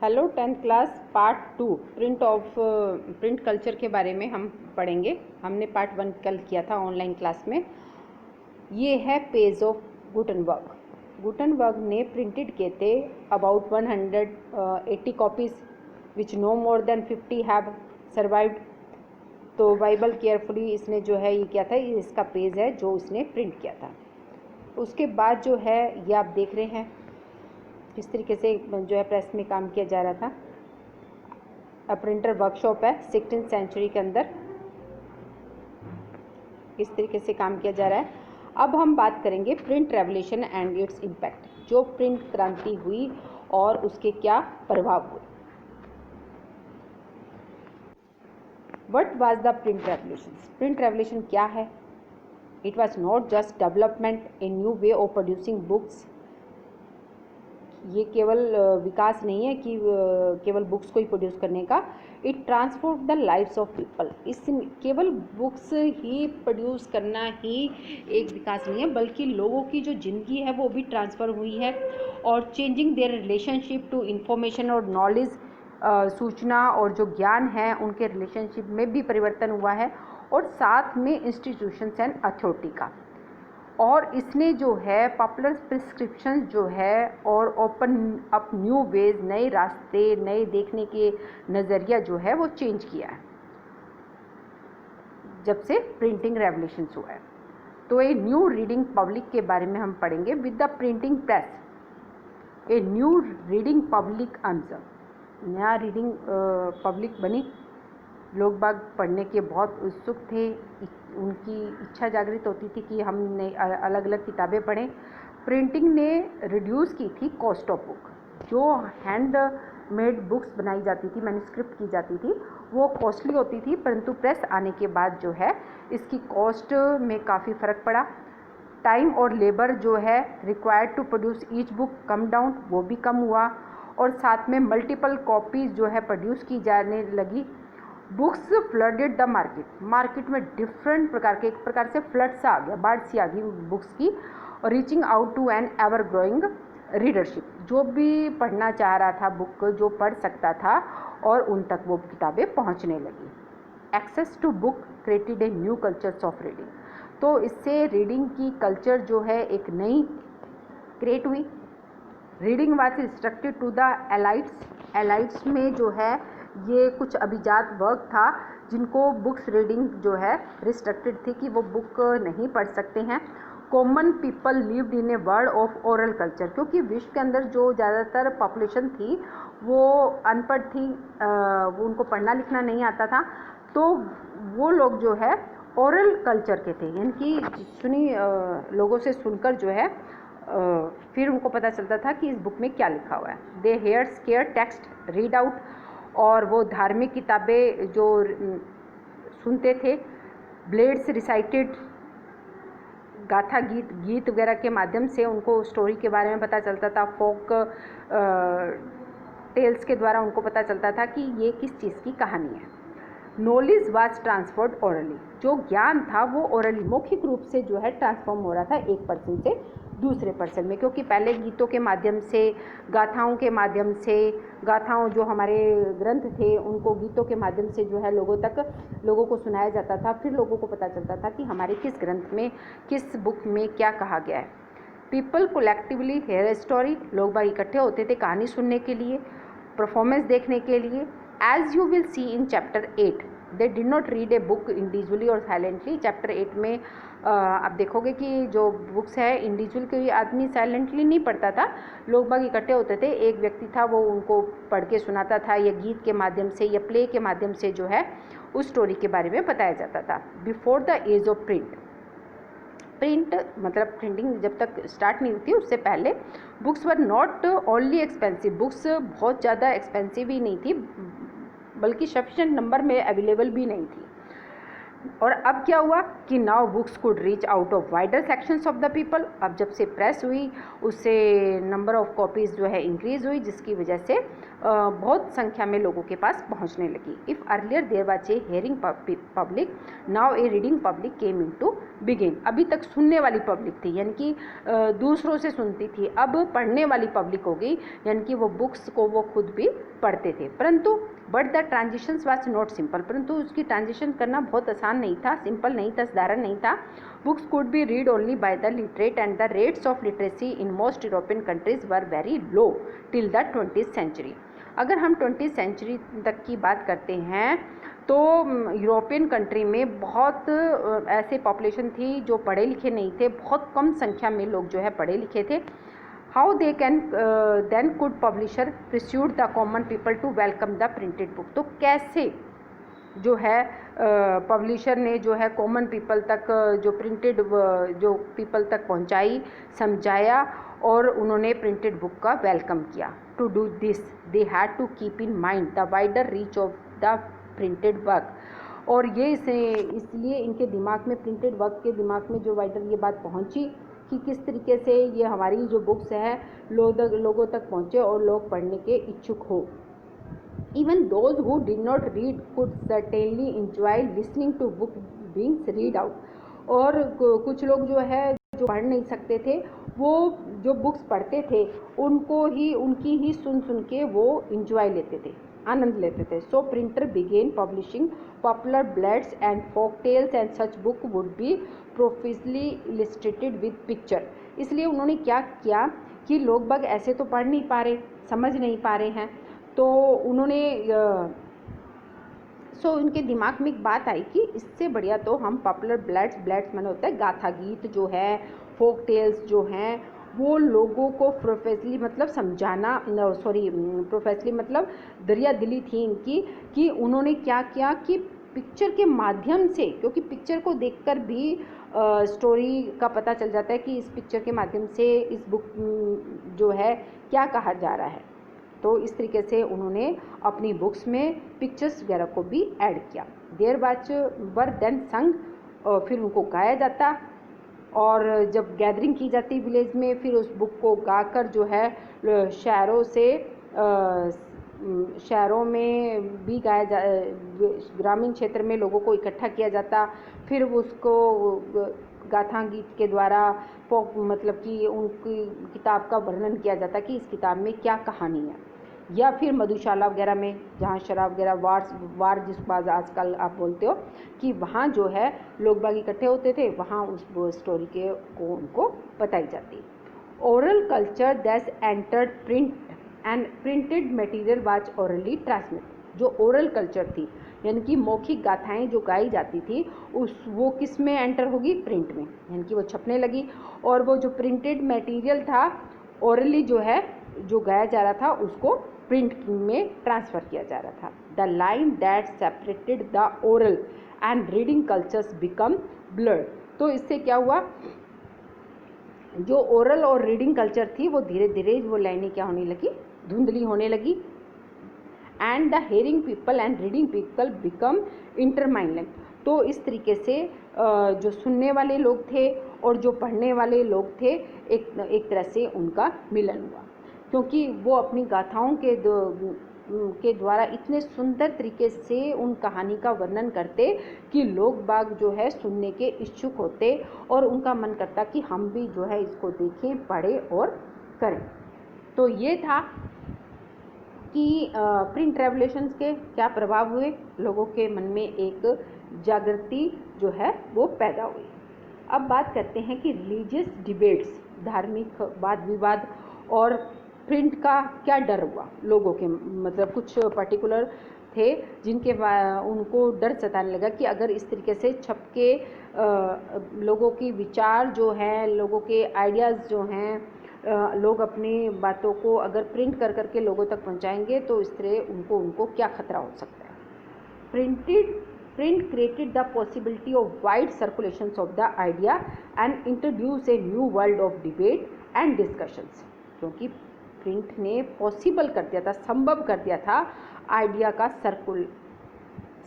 Hello 10th class part 2 print culture के बारे में हम पढ़ेंगे। हमने पार्ट 1 कल किया था ऑनलाइन क्लास में। ये है पेज ऑफ गुटनबर्ग। गुटनबर्ग ने प्रिंटेड किए थे about 180 copies which no more than 50 have survived. तो बाइबल केयरफुली इसने जो है ये किया था, ये इसका पेज है जो इसने प्रिंट किया था। उसके बाद जो है ये आप देख रहे हैं किस तरीके से जो है प्रेस में काम किया जा रहा था। प्रिंटर वर्कशॉप है 16th सेंचुरी के अंदर, इस तरीके से काम किया जा रहा है। अब हम बात करेंगे print revolution and its impact, जो प्रिंट क्रांति हुई और उसके क्या प्रभाव हुए। What was the print revolution? Print revolution क्या है? It was not just development a new way of producing books. ये केवल विकास नहीं है कि केवल बुक्स को ही प्रोड्यूस करने का। It transform the lifes of people. इस केवल बुक्स ही प्रोड्यूस करना ही एक विकास नहीं है, बल्कि लोगों की जो ज़िंदगी है वो भी ट्रांसफ़र हुई है और changing their relationship to information और नॉलेज। सूचना और जो ज्ञान है उनके रिलेशनशिप में भी परिवर्तन हुआ है, और साथ में इंस्टीट्यूशंस एंड अथॉरिटी का। और इसने जो है पॉपुलर प्रिस्क्रिप्शन जो है और ओपन अप न्यू वेज, नए रास्ते, नए देखने के नज़रिया जो है वो चेंज किया है जब से प्रिंटिंग रेवोल्यूशन हुआ है। तो ए न्यू रीडिंग पब्लिक के बारे में हम पढ़ेंगे। With the printing press a new reading public अनजम, नया रीडिंग पब्लिक बनी। लोग बाग पढ़ने के बहुत उत्सुक थे, उनकी इच्छा जागृत होती थी कि हम नई अलग अलग किताबें पढ़ें। प्रिंटिंग ने रिड्यूस की थी कॉस्ट ऑफ बुक। जो हैंड मेड बुक्स बनाई जाती थी, मैन्युस्क्रिप्ट की जाती थी, वो कॉस्टली होती थी, परंतु प्रेस आने के बाद जो है इसकी कॉस्ट में काफ़ी फ़र्क पड़ा। टाइम और लेबर जो है required to produce each book come down, वो भी कम हुआ, और साथ में मल्टीपल कॉपीज़ जो है प्रोड्यूस की जाने लगी। बुक्स फ्लडेड द मार्केट में डिफरेंट प्रकार के, एक प्रकार से फ्लड सा आ गया, बाढ़ सी आ गई बुक्स की, और reaching out to an ever growing readership. जो भी पढ़ना चाह रहा था बुक, जो पढ़ सकता था, और उन तक वो किताबें पहुंचने लगी। Access to book created a new cultures of reading. तो इससे रीडिंग की कल्चर जो है एक नई क्रिएट हुई। Reading was restricted to the elites में जो है ये कुछ अभिजात वर्ग था जिनको बुक्स रीडिंग जो है रिस्ट्रिक्टेड थी कि वो बुक नहीं पढ़ सकते हैं। Common people lived in a world of oral culture, क्योंकि विश्व के अंदर जो ज़्यादातर पॉपुलेशन थी वो अनपढ़ थी, वो उनको पढ़ना लिखना नहीं आता था, तो वो लोग जो है ओरल कल्चर के थे, यानी कि सुनी लोगों से सुनकर जो है फिर उनको पता चलता था कि इस बुक में क्या लिखा हुआ है। They hear sacred text read out, और वो धार्मिक किताबें जो सुनते थे। ब्लेड्स रिसाइटेड, गाथा गीत वगैरह के माध्यम से उनको स्टोरी के बारे में पता चलता था। फोक टेल्स के द्वारा उनको पता चलता था कि ये किस चीज़ की कहानी है। नॉलेज वाज ट्रांसफर्ड ओरली, जो ज्ञान था वो ओरली मौखिक रूप से जो है ट्रांसफॉर्म हो रहा था एक पर्सन से दूसरे पर्सन में, क्योंकि पहले गीतों के माध्यम से, गाथाओं के माध्यम से, गाथाओं जो हमारे ग्रंथ थे उनको गीतों के माध्यम से जो है लोगों को सुनाया जाता था। फिर लोगों को पता चलता था कि हमारे किस ग्रंथ में, किस बुक में क्या कहा गया है। पीपल कोलेक्टिवली हेयर स्टोरी, लोग बाग इकट्ठे होते थे कहानी सुनने के लिए, परफॉर्मेंस देखने के लिए। As you will see in chapter 8, they did not read a book individually और साइलेंटली। चैप्टर 8 में आप देखोगे कि जो बुक्स है इंडिविजुअल कोई आदमी साइलेंटली नहीं पढ़ता था, लोग बाग इकट्ठे होते थे, एक व्यक्ति था वो उनको पढ़ के सुनाता था, या गीत के माध्यम से या प्ले के माध्यम से जो है उस स्टोरी के बारे में बताया जाता था। Before the age of print मतलब प्रिंटिंग जब तक स्टार्ट नहीं हुई उससे पहले books were not only expensive, books बहुत ज़्यादा एक्सपेंसिव ही नहीं थी, बल्कि सफिशेंट नंबर में अवेलेबल भी नहीं थी। और अब क्या हुआ कि now books could reach out of wider sections of the people. अब जब से प्रेस हुई उससे नंबर ऑफ कॉपीज़ जो है इंक्रीज़ हुई, जिसकी वजह से बहुत संख्या में लोगों के पास पहुंचने लगी। If earlier there was a hearing public, now a reading public came in to begin. अभी तक सुनने वाली पब्लिक थी, यानी कि दूसरों से सुनती थी, अब पढ़ने वाली पब्लिक हो गई, यानी कि वो बुक्स को वो खुद भी पढ़ते थे। परंतु but the transitions was not simple, परंतु उसकी ट्रांजिशन करना बहुत आसान नहीं था, सिंपल नहीं था, साधारण नहीं था। Books could be read only by the literate and the rates of literacy in most European countries were very low till the 20th century. अगर हम 20th सेंचुरी तक की बात करते हैं तो यूरोपियन कंट्री में बहुत ऐसे पॉपुलेशन थी जो पढ़े लिखे नहीं थे, बहुत कम संख्या में लोग जो है पढ़े लिखे थे। How they can then could publisher persuade the common people to welcome the printed book. तो कैसे जो है पब्लिशर ने जो है कॉमन पीपल तक जो प्रिंटेड जो पीपल तक पहुंचाई, समझाया और उन्होंने प्रिंटेड बुक का वेलकम किया। To do this they had to keep in mind the wider reach of the printed work. और ये इसलिए इनके दिमाग में, प्रिंटेड वर्क के दिमाग में जो वाइडर ये बात पहुंची कि किस तरीके से ये हमारी जो बुक्स है लोगों तक पहुंचे और लोग पढ़ने के इच्छुक हो। Even those who did not read could certainly enjoy listening to book being read out। और कुछ लोग जो है जो पढ़ नहीं सकते थे, वो जो बुक्स पढ़ते थे उनकी ही सुन के वो इंजॉय लेते थे, आनंद लेते थे। So printer began publishing popular ballads and folk tales and such book would be profusely illustrated with picture. इसलिए उन्होंने क्या किया कि लोग बाग ऐसे तो पढ़ नहीं पा रहे, समझ नहीं पा रहे हैं, तो उन्होंने उनके दिमाग में एक बात आई कि इससे बढ़िया तो हम पॉपुलर ब्लड्स माने होता है गाथा गीत जो है, फोक टेल्स जो हैं, वो लोगों को प्रोफेशनली मतलब समझाना, प्रोफेशनली मतलब दरिया दिली थी इनकी कि उन्होंने क्या किया कि पिक्चर के माध्यम से, क्योंकि पिक्चर को देखकर भी स्टोरी का पता चल जाता है कि इस पिक्चर के माध्यम से इस बुक जो है क्या कहा जा रहा है। तो इस तरीके से उन्होंने अपनी बुक्स में पिक्चर्स वगैरह को भी ऐड किया। देयर वाच वर देन संग, फिर उनको गाया जाता, और जब गैदरिंग की जाती विलेज में, फिर उस बुक को गाकर जो है शहरों में भी गाया जा, ग्रामीण क्षेत्र में लोगों को इकट्ठा किया जाता, फिर उसको गाथा गीत के द्वारा मतलब कि उनकी किताब का वर्णन किया जाता कि इस किताब में क्या कहानी है। या फिर मधुशाला वगैरह में, जहाँ शराब वगैरह वार जिस बात आजकल आप बोलते हो, कि वहाँ जो है लोग बाग इकट्ठे होते थे, वहाँ उस स्टोरी को उनको बताई जाती। Oral culture that entered print and printed material was orally transmit. जो ओरल कल्चर थी, यानी कि मौखिक गाथाएं जो गाई जाती थी, वो किस में एंटर होगी? प्रिंट में, यानी कि वो छपने लगी। और वो जो प्रिंटेड मटेरियल था, ओरली जो है जो गाया जा रहा था, उसको प्रिंट में ट्रांसफ़र किया जा रहा था। The line that separated the oral and reading cultures become blurred. तो इससे क्या हुआ, जो ओरल और रीडिंग कल्चर थी वो धीरे धीरे वो लाइनें क्या होने लगी? धुंधली होने लगी। And the hearing people and reading people become intermingled. तो इस तरीके से जो सुनने वाले लोग थे और जो पढ़ने वाले लोग थे, एक तरह से उनका मिलन हुआ, क्योंकि वो अपनी गाथाओं के द्वारा इतने सुंदर तरीके से उन कहानी का वर्णन करते कि लोग बाग जो है सुनने के इच्छुक होते और उनका मन करता कि हम भी जो है इसको देखें, पढ़ें और करें। तो ये था कि प्रिंट रेवोल्यूशंस के क्या प्रभाव हुए, लोगों के मन में एक जागृति जो है वो पैदा हुई। अब बात करते हैं कि रिलीजियस डिबेट्स, धार्मिक वाद विवाद और प्रिंट का क्या डर हुआ लोगों के, मतलब कुछ पर्टिकुलर थे जिनके उनको डर सताने लगा कि अगर इस तरीके से छप के लोगों की विचार जो हैं, लोगों के आइडियाज़ जो हैं, लोग अपनी बातों को अगर प्रिंट कर करके लोगों तक पहुंचाएंगे तो इस तरह उनको क्या खतरा हो सकता है। Print created the possibility of wide circulations of the idea and introduced a new world of debate and discussions। क्योंकि प्रिंट ने पॉसिबल कर दिया था, संभव कर दिया था आइडिया का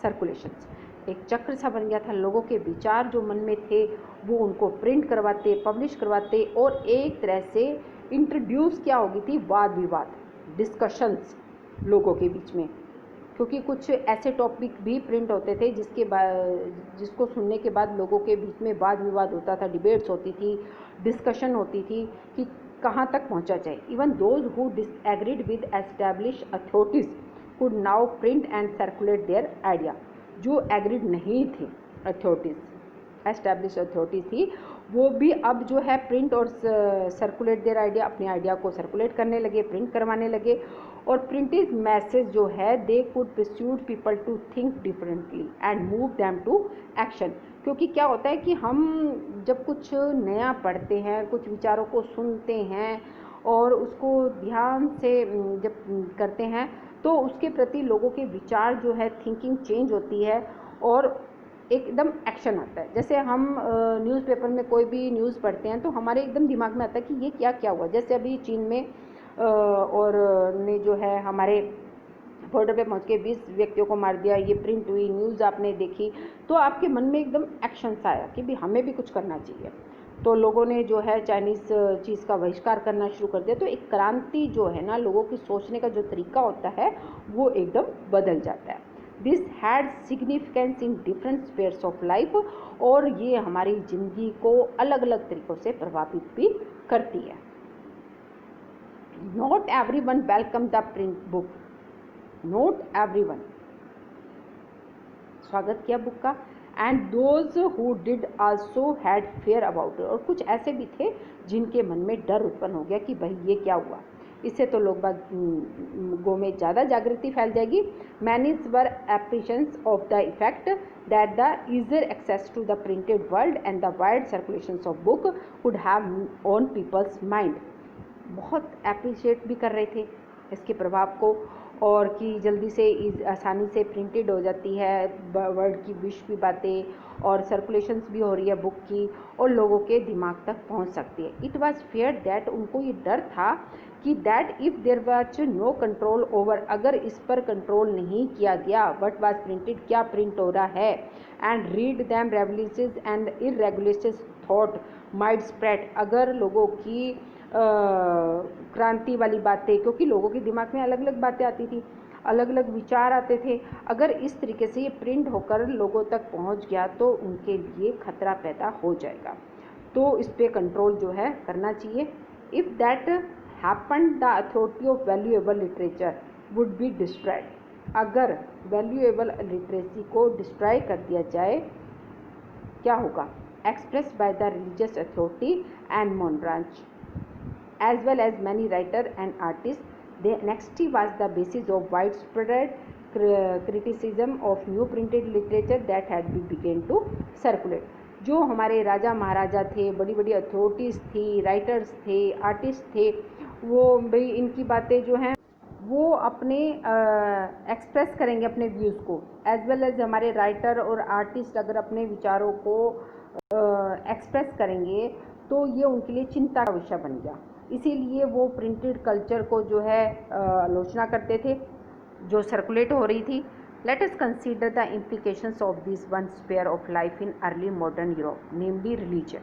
सर्कुलेशंस, एक चक्र सा बन गया था। लोगों के विचार जो मन में थे वो उनको प्रिंट करवाते, पब्लिश करवाते, और एक तरह से इंट्रोड्यूस क्या हो गई थी, वाद विवाद, डिस्कशंस लोगों के बीच में, क्योंकि कुछ ऐसे टॉपिक भी प्रिंट होते थे जिसको सुनने के बाद लोगों के बीच में वाद विवाद होता था, डिबेट्स होती थी, डिस्कशन होती थी कि कहाँ तक पहुँचा जाए। Even those who disagreed with establish authorities could now print and circulate their idea. जो एग्रीड नहीं थे अथॉरिटीज़, एस्टैब्लिश अथॉरिटीज़ थी, वो भी अब जो है प्रिंट और सर्कुलेट देयर आइडिया, अपने आइडिया को सर्कुलेट करने लगे, प्रिंट करवाने लगे। और प्रिंटेड मैसेज जो है they could persuade people to think differently and move them to action. क्योंकि क्या होता है कि हम जब कुछ नया पढ़ते हैं, कुछ विचारों को सुनते हैं और उसको ध्यान से जब करते हैं तो उसके प्रति लोगों के विचार जो है, थिंकिंग चेंज होती है और एकदम एक्शन आता है। जैसे हम न्यूज़पेपर में कोई भी न्यूज़ पढ़ते हैं तो हमारे एकदम दिमाग में आता है कि ये क्या क्या हुआ। जैसे अभी चीन में और ने जो है हमारे बॉर्डर पे पहुंच के 20 व्यक्तियों को मार दिया, ये प्रिंट हुई न्यूज़ आपने देखी, तो आपके मन में एकदम एक्शन सा आया कि भी हमें भी कुछ करना चाहिए। तो लोगों ने जो है चाइनीज़ चीज़ का बहिष्कार करना शुरू कर दिया। तो एक क्रांति जो है ना, लोगों की सोचने का जो तरीका होता है वो एकदम बदल जाता है। This had significance in different spheres of life, और ये हमारी ज़िंदगी को अलग अलग तरीक़ों से प्रभावित भी करती है। Not everyone welcome the print book, not everyone स्वागत किया बुक का, and those who did also had fair about it, और कुछ ऐसे भी थे जिनके मन में डर उत्पन्न हो गया कि भाई ये क्या हुआ, इससे तो लोगों में ज़्यादा जागृति फैल जाएगी। Many were apprehensive of the effect that the easier access to the printed world and the wide circulation of book would have on people's mind. बहुत अप्रिशिएट भी कर रहे थे इसके प्रभाव को, और कि जल्दी से आसानी से प्रिंटेड हो जाती है वर्ल्ड की विश्व की बातें, और सर्कुलेशंस भी हो रही है बुक की, और लोगों के दिमाग तक पहुंच सकती है। इट वाज फियर दैट, उनको ये डर था कि that if there was no control over, अगर इस पर कंट्रोल नहीं किया गया, व्हाट वाज प्रिंटेड, क्या प्रिंट हो रहा है, and read them revolutions and irregulations thought might spread, अगर लोगों की क्रांति वाली बातें, क्योंकि लोगों के दिमाग में अलग अलग बातें आती थी, अलग अलग विचार आते थे, अगर इस तरीके से ये प्रिंट होकर लोगों तक पहुंच गया तो उनके लिए खतरा पैदा हो जाएगा। तो इस पर कंट्रोल जो है करना चाहिए। If that happen the authority of valuable literature would be destroyed, अगर वैल्यूएबल लिटरेसी को डिस्ट्रॉय कर दिया जाए क्या होगा, expressed by the religious authority and monarchs as well as many writers and artists. The next was the basis of widespread criticism of new printed literature that had begun to circulate. जो हमारे राजा महाराजा थे, बड़ी बड़ी authorities थी, writers थे, artist थे, वो भाई इनकी बातें जो हैं वो अपने एक्सप्रेस करेंगे अपने व्यूज़ को, एज वेल एज हमारे राइटर और आर्टिस्ट अगर अपने विचारों को एक्सप्रेस करेंगे तो ये उनके लिए चिंता का विषय बन गया। इसीलिए वो प्रिंटेड कल्चर को जो है आलोचना करते थे जो सर्कुलेट हो रही थी। Let us consider the implications of this one sphere of life in early modern Europe, namely religion.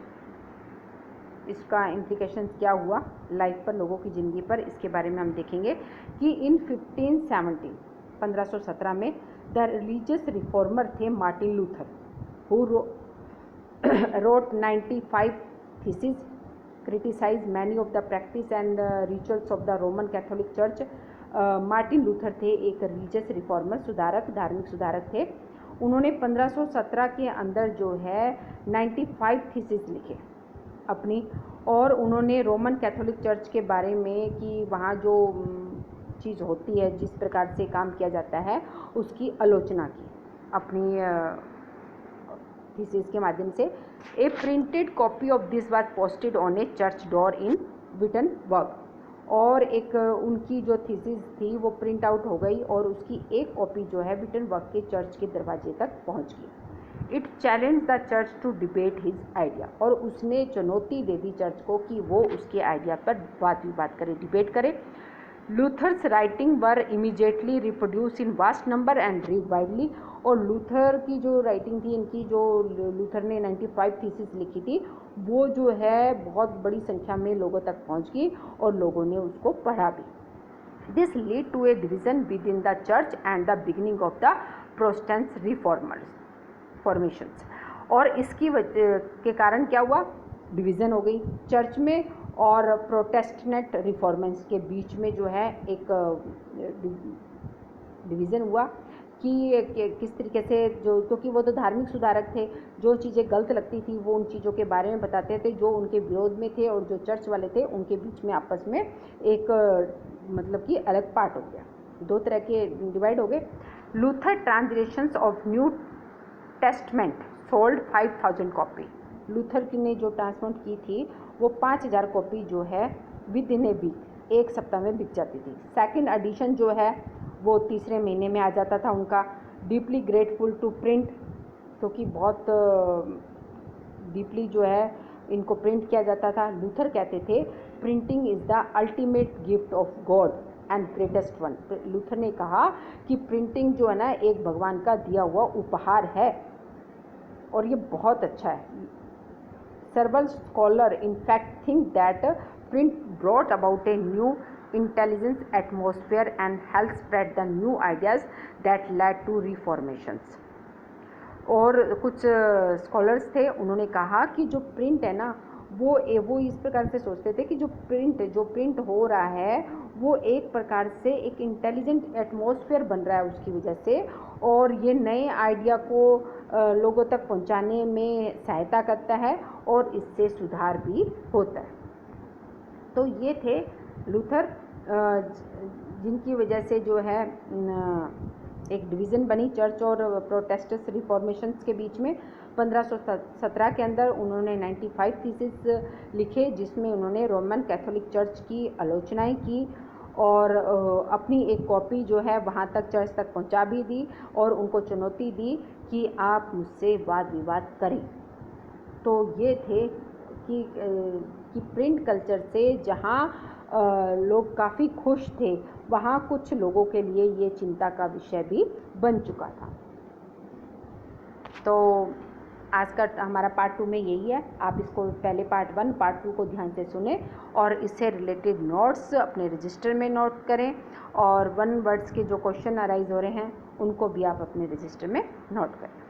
इसका इम्प्लीकेशंस क्या हुआ लाइफ पर, लोगों की ज़िंदगी पर, इसके बारे में हम देखेंगे कि इन 1517 में द रिलीजियस रिफॉर्मर थे Martin Luther, who wrote 95 theses, criticized many of the practice and rituals of the Roman Catholic Church. Martin Luther थे एक रिलीजियस रिफॉर्मर, सुधारक, धार्मिक सुधारक थे। उन्होंने 1517 के अंदर जो है 95 थीसिस लिखे अपनी, और उन्होंने रोमन कैथोलिक चर्च के बारे में कि वहाँ जो चीज़ होती है, जिस प्रकार से काम किया जाता है, उसकी आलोचना की अपनी थीसिस के माध्यम से। ए printed copy of this was posted on A church door in Wittenberg, और एक उनकी जो थीसिस थी वो प्रिंट आउट हो गई और उसकी एक कॉपी जो है विटनबर्ग के चर्च के दरवाजे तक पहुंच गई। It challenge the church to debate his idea, और उसने चुनौती दे दी चर्च को कि वो उसके आइडिया पर वाद विवाद करे, डिबेट करे। Luther's writing were immediately reproduce in vast number and read widely. और लूथर की जो राइटिंग थी, इनकी जो लूथर ने 95 थीसिस लिखी थी, वो जो है बहुत बड़ी संख्या में लोगों तक पहुंच गई और लोगों ने उसको पढ़ा भी। This lead to a division within the church and the beginning of the Protestant reformations. और इसकी वजह के कारण क्या हुआ, डिवीज़न हो गई चर्च में और प्रोटेस्टेंट रिफॉर्मेंस के बीच में जो है एक डिवीज़न हुआ कि किस तरीके से जो, क्योंकि वो तो धार्मिक सुधारक थे, जो चीज़ें गलत लगती थी वो उन चीज़ों के बारे में बताते थे, जो उनके विरोध में थे और जो चर्च वाले थे उनके बीच में आपस में एक मतलब कि अलग पार्ट हो गया, दो तरह के डिवाइड हो गए। Luther translations of new testament sold 5000 copy. Luther की ने जो ट्रांसलेट की थी वो 5000 कॉपी जो है विद इन ए वीक, एक सप्ताह में बिक जाती थी। सेकंड एडिशन जो है वो तीसरे महीने में आ जाता था उनका। डीपली ग्रेटफुल टू प्रिंट, क्योंकि बहुत डीपली जो है इनको प्रिंट किया जाता था। लूथर कहते थे printing is the ultimate gift of God and greatest one. Luther ने कहा कि प्रिंटिंग जो है ना एक भगवान का दिया हुआ उपहार है और ये बहुत अच्छा है। Several scholars in fact think that print brought about a new intelligence atmosphere and helped spread the new ideas that led to reformations। और कुछ स्कॉलर्स थे, उन्होंने कहा कि जो प्रिंट है ना वो इस प्रकार से सोचते थे कि जो प्रिंट हो रहा है वो एक प्रकार से एक इंटेलिजेंट एटमॉस्फेयर बन रहा है उसकी वजह से, और ये नए आइडिया को लोगों तक पहुंचाने में सहायता करता है और इससे सुधार भी होता है। तो ये थे लूथर, जिनकी वजह से जो है एक डिवीज़न बनी चर्च और प्रोटेस्टेंट रिफॉर्मेशंस के बीच में। 1517 के अंदर उन्होंने 95 थीसिस लिखे, जिसमें उन्होंने रोमन कैथोलिक चर्च की आलोचनाएं की और अपनी एक कॉपी जो है वहाँ तक चर्च तक पहुँचा भी दी और उनको चुनौती दी कि आप मुझसे वाद विवाद करें। तो ये थे कि प्रिंट कल्चर से जहाँ लोग काफ़ी खुश थे, वहाँ कुछ लोगों के लिए ये चिंता का विषय भी बन चुका था। तो आज का हमारा पार्ट 2 में यही है। आप इसको पहले पार्ट 1 पार्ट 2 को ध्यान से सुने और इससे रिलेटेड नोट्स अपने रजिस्टर में नोट करें, और 1 वर्ड्स के जो क्वेश्चन अराइज हो रहे हैं उनको भी आप अपने रजिस्टर में नोट करें।